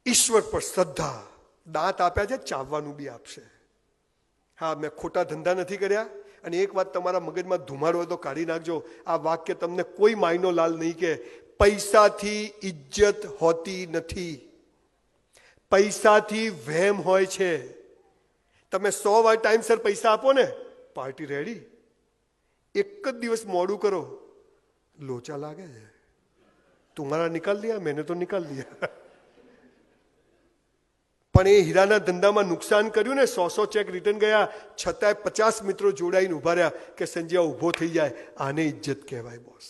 ઈશ્વર પર શ્રદ્ધા. દાંત આપ્યા છે, ચાવવાનું બી આપશે. હા, મેં ખોટા ધંધા નથી કર્યા. અને એક વાત તમારા મગજમાં ધુમાડો હોય તો કાઢી નાખજો. આ વાક્ય તમને કોઈ માયનો લાલ નહીં કે પૈસાથી ઇજ્જત હોતી નથી, પૈસાથી વહેમ હોય છે. તમે 100 વાર ટાઈમસર પૈસા આપો ને, પાર્ટી રેડી. એક જ દિવસ મોડું કરો, લોચા લાગે છે. તુમ્હારા નિકાલ દિયા, મેને તો નિકાલ દિયા. પણ એ હીરાના ધંધામાં નુકસાન કર્યું ને, 100 ચેક રિટર્ન ગયા, છતાંય 50 મિત્રો જોડાઈને ઉભા રહ્યા કે સંજય ઉભો થઈ જાય. આને ઇજ્જત કહેવાય બોસ.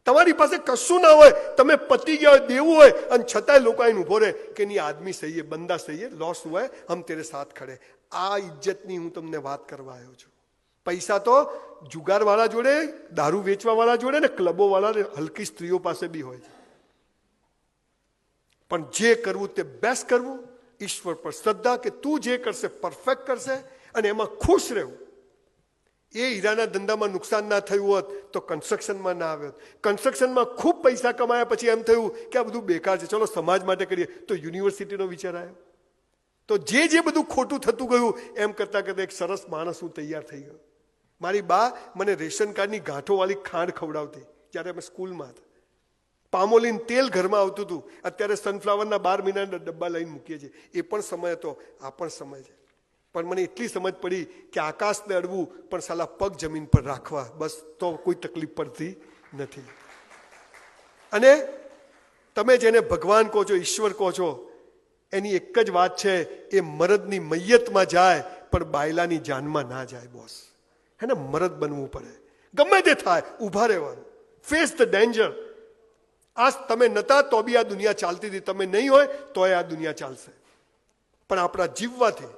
તમારી પાસે કશું ના હોય, તમે પતી ગયા હોય, દેવું હોય, અને છતાંય લોકો આઈને ઉભો રહે કે નહીં આદમી સહી હે, બંદા સહી હે, લોસ હુઆ હે, હમ તેરે સાથ ખડે. આ ઇજ્જતની હું તમને વાત કરવા આવ્યો છું. પૈસા તો જુગારવાળા જોડે, દારૂ વેચવાવાળા જોડે ને ક્લબો વાળા હલકી સ્ત્રીઓ પાસે બી હોય છે. પણ જે કરવું તે બેસ્ટ કરવું, ઈશ્વર પર શ્રદ્ધા કે તું જે કરશે પરફેક્ટ કરશે, અને એમાં ખુશ રહેવું. એ હીરાના ધંધામાં નુકસાન ના થયું હોત તો કન્સ્ટ્રક્શનમાં ના આવ્યો. કન્સ્ટ્રક્શનમાં ખૂબ પૈસા કમાયા પછી એમ થયું કે આ બધું બેકાર છે, ચલો સમાજ માટે કરીએ, તો યુનિવર્સિટીનો વિચાર આવ્યો. તો જે બધું ખોટું થતું ગયું એમ કરતાં કરતાં એક સરસ માણસ હું તૈયાર થઈ ગયો. મારી બા મને રેશન કાર્ડની ગાંઠોવાળી ખાંડ ખવડાવતી જ્યારે અમે સ્કૂલમાં હતા. પામોલીન તેલ ઘરમાં આવતું હતું. અત્યારે સનફ્લાવરના 12 મહિનાના ડબ્બા લઈને મૂકીએ છીએ. એ પણ સમય હતો, આ પણ સમય છે. પણ મને એટલી સમજ પડી કે આકાશને અડવું પણ સાલા પગ જમીન પર રાખવા, બસ તો કોઈ તકલીફ પડતી નથી. અને તમે જેને ભગવાન કહો છો, ઈશ્વર કહો છો, એની એક જ વાત છે, એ મરદની મૈયતમાં જાય પણ બાયલાની જાનમાં ના જાય બોસ. હે ને, મરદ બનવું પડે. ગમે તે થાય, ઊભા રહેવાનું. Face the danger. આ તમે નતા તો બી આ દુનિયા ચાલતી હતી, તમે નહીં હોય તોય આ દુનિયા ચાલશે. પણ આપણા જીવવાથી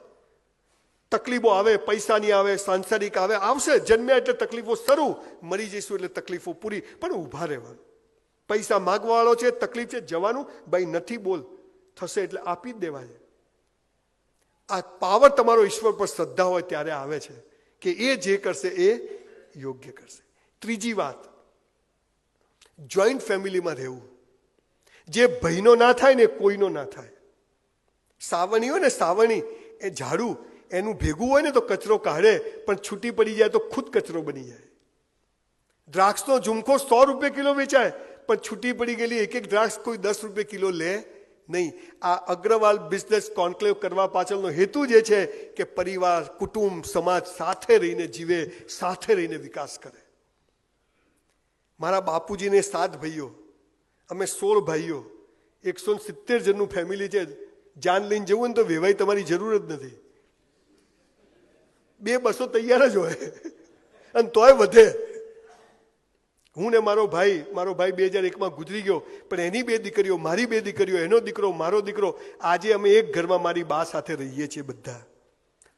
તકલીફો આવે, પૈસાની આવે, સાંસારિક આવે, આવશે. જન્મ્યા એટલે તકલીફો શરૂ, મરી જઈશું એટલે તકલીફો પૂરી. પણ ઊભા રહેવાનું. પૈસા માગવા વાળો છે, તકલીફ છે, જવાનું, ભાઈ નથી બોલ, થશે એટલે આપી જ દેવા છે. આ પાવર તમારો ઈશ્વર પર શ્રદ્ધા હોય ત્યારે આવે છે કે એ જે કરશે એ યોગ્ય કરશે. ત્રીજી વાત, જોઈન્ટ ફેમિલીમાં રહેવું. જે ભાઈનો ના થાય ને કોઈનો ના થાય. સાવણી હોય ને, સાવણી એ ઝાડુ એનું ભેગું હોય ને તો કચરો કાઢે, પણ છૂટી પડી જાય તો ખુદ કચરો બની જાય. દ્રાક્ષનો ઝુમખો 100 રૂપિયા કિલો વેચાય, પણ છૂટી પડી ગયેલી એક એક દ્રાક્ષ કોઈ 10 રૂપિયા કિલો લે નહીં. આ અગ્રવાલ બિઝનેસ કોન્ક્લેવ કરવા પાછળનો હેતુ જે છે કે પરિવાર, કુટુંબ, સમાજ સાથે રહીને જીવે, સાથે રહીને વિકાસ કરે. મારા બાપુજીને 7 ભાઈઓ, અમે 16 ભાઈઓ, 170 જણનું ફેમિલી છે. જાન લઈને જવું ને તો વેવાઈ તમારી જરૂર જ નથી. 2 બસો તૈયાર જ હોય અને તોય વધે. હું ને મારો ભાઈ 2001માં ગુજરી ગયો, પણ એની 2 દીકરીઓ, મારી 2 દીકરીઓ, એનો દીકરો, મારો દીકરો, આજે અમે એક ઘરમાં મારી બા સાથે રહીએ છીએ બધા.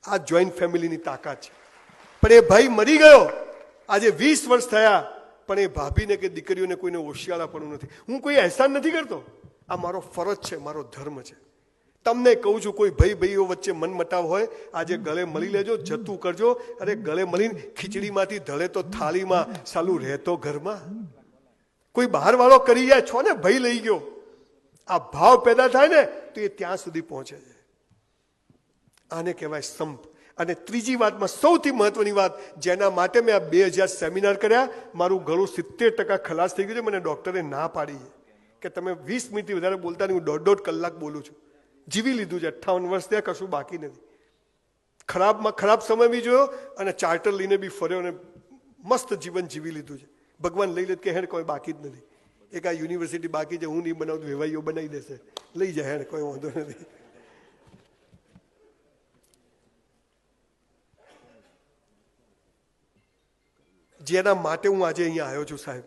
આ જોઈન્ટ ફેમિલીની તાકાત છે. પણ એ ભાઈ મરી ગયો, આજે 20 વર્ષ થયા, પણ એ ભાભીને કે દીકરીઓને કોઈને ઓશિયાળાપણું નથી. હું કોઈ અહેસાન નથી કરતો, આ મારો ફરજ છે, મારો ધર્મ છે. તમને કહું છું, કોઈ ભાઈઓ વચ્ચે મન મટાવ હોય, આજે ગળે મળી લેજો, જતું કરજો. અરે ગળે મળીને ખીચડીમાંથી ધળે તો થાળીમાં, સાલું રહેતો ઘરમાં. કોઈ બહાર વાળો કરી જાય છો ને, ભાઈ લઈ ગયો, આ ભાવ પેદા થાય ને તો એ ત્યાં સુધી પહોંચે છે. આને કહેવાય સંપ. અને ત્રીજી વાતમાં સૌથી મહત્વની વાત, જેના માટે મેં આ 2000 સેમિનાર કર્યા, મારું ગળું 70% ખલાસ થઈ ગયું છે. મને ડૉક્ટરે ના પાડી કે તમે 20 મિનિટથી વધારે બોલતા નહીં. હું 1.5 કલાક બોલું છું. જીવી લીધું છે. 58 વર્ષ ત્યાં કશું બાકી નથી. ખરાબમાં ખરાબ સમય બી જોયો અને ચાર્ટર લઈને બી ફર્યો અને મસ્ત જીવન જીવી લીધું છે. ભગવાન લઈ લે કે હેડ કોઈ બાકી જ નથી. એક આ યુનિવર્સિટી બાકી છે, હું નહીં બનાવું, વેવાઈઓ બનાવી દેશે, લઈ જાય, હેડ કોઈ વાંધો નથી. જેના માટે હું આજે અહીંયા આવ્યો છું સાહેબ.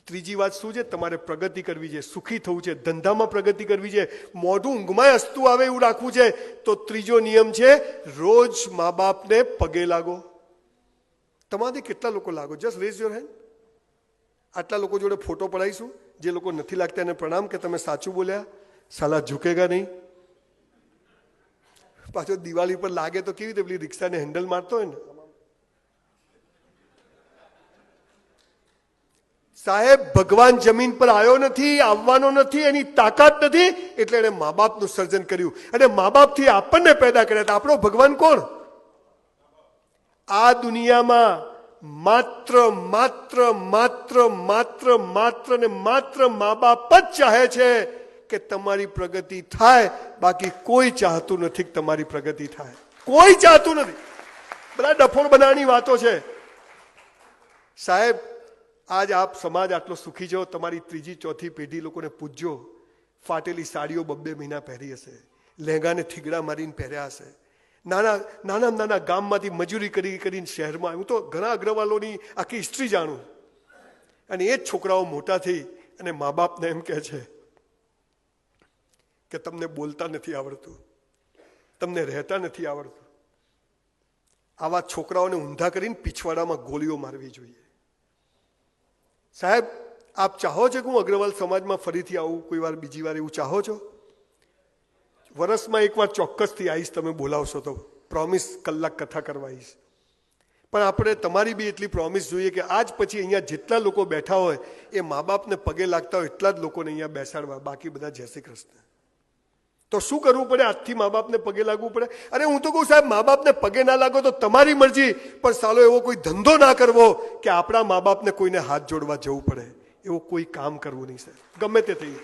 ત્રીજી વાત શું છે? તમારે પ્રગતિ કરવી છે, સુખી થવું છે, ધંધામાં પ્રગતિ કરવી છે, મોઢું ઊંઘમાં હસતું આવે એવું રાખવું છે. તો ત્રીજો નિયમ છે, રોજ મા બાપને પગે લાગો. તમારાથી કેટલા લોકો લાગો? Just rays your hand. આટલા લોકો જોડે ફોટો પડાવીશું. જે લોકો નથી લાગતા એને પ્રણામ કે તમે સાચું બોલ્યા, સાલા ઝૂકેગા નહીં. પાછો દિવાળી પર લાગે તો કેવી રીતે પેલી રિક્ષાને હેન્ડલ મારતો હોય ને. સાહેબ, ભગવાન જમીન પર આવ્યો નથી, આવવાનો નથી, એની તાકાત નથી, એટલે એને મા બાપનું સર્જન કર્યું અને મા બાપથી આપણને પેદા કર્યા. આપણો ભગવાન કોણ? આ દુનિયામાં માત્ર માત્ર માત્ર માત્ર માત્ર ને માત્ર મા બાપ જ ચાહે છે કે તમારી પ્રગતિ થાય. બાકી કોઈ ચાહતું નથી કે તમારી પ્રગતિ થાય. કોઈ ચાહતું નથી. બધા ડફોળ બનાવવાની વાતો છે. સાહેબ, આજ આપ સમાજ આટલો સુખી છો. તમારી ત્રીજી ચોથી પેઢી લોકોને પૂછજો, ફાટેલી સાડીઓ 2 મહિના પહેરી હશે, લહેંગાને થીગડા મારીને પહેર્યા હશે, નાના ગામમાંથી મજૂરી કરીને શહેરમાં. હું તો ઘણા અગ્રવાલોની આખી હિસ્ટ્રી જાણું. અને એ જ છોકરાઓ મોટા થઈ અને મા બાપને એમ કહે છે કે તમને બોલતા નથી આવડતું, તમને રહેતા નથી આવડતું. આવા છોકરાઓને ઊંધા કરીને પીછવાડામાં ગોળીઓ મારવી જોઈએ. સાહેબ, આપ ચાહો છો કે હું અગ્રવાલ સમાજમાં ફરીથી આવું કોઈ વાર, બીજી વાર એવું ચાહો છો? વર્ષમાં એકવાર ચોક્કસથી આવીશ, તમે બોલાવશો તો. પ્રોમિસ, કલાક કથા કરવા આવીશ. પણ આપણે તમારી બી એટલી પ્રોમિસ જોઈએ કે આજ પછી અહીંયા જેટલા લોકો બેઠા હોય એ મા બાપને પગે લાગતા હોય એટલા જ લોકોને અહીંયા બેસાડવા, બાકી બધા જય શ્રી કૃષ્ણ. તો શું કરવું પડે? આજથી મા બાપને પગે લાગવું પડે? અરે હું તો કહું સાહેબ, મા બાપને પગે ના લાગો તો તમારી મરજી, પણ સાલો એવો કોઈ ધંધો ના કરવો કે આપણા મા બાપને કોઈને હાથ જોડવા જવું પડે. એવું કોઈ કામ કરવું નહીં સાહેબ, ગમે તે થઈ.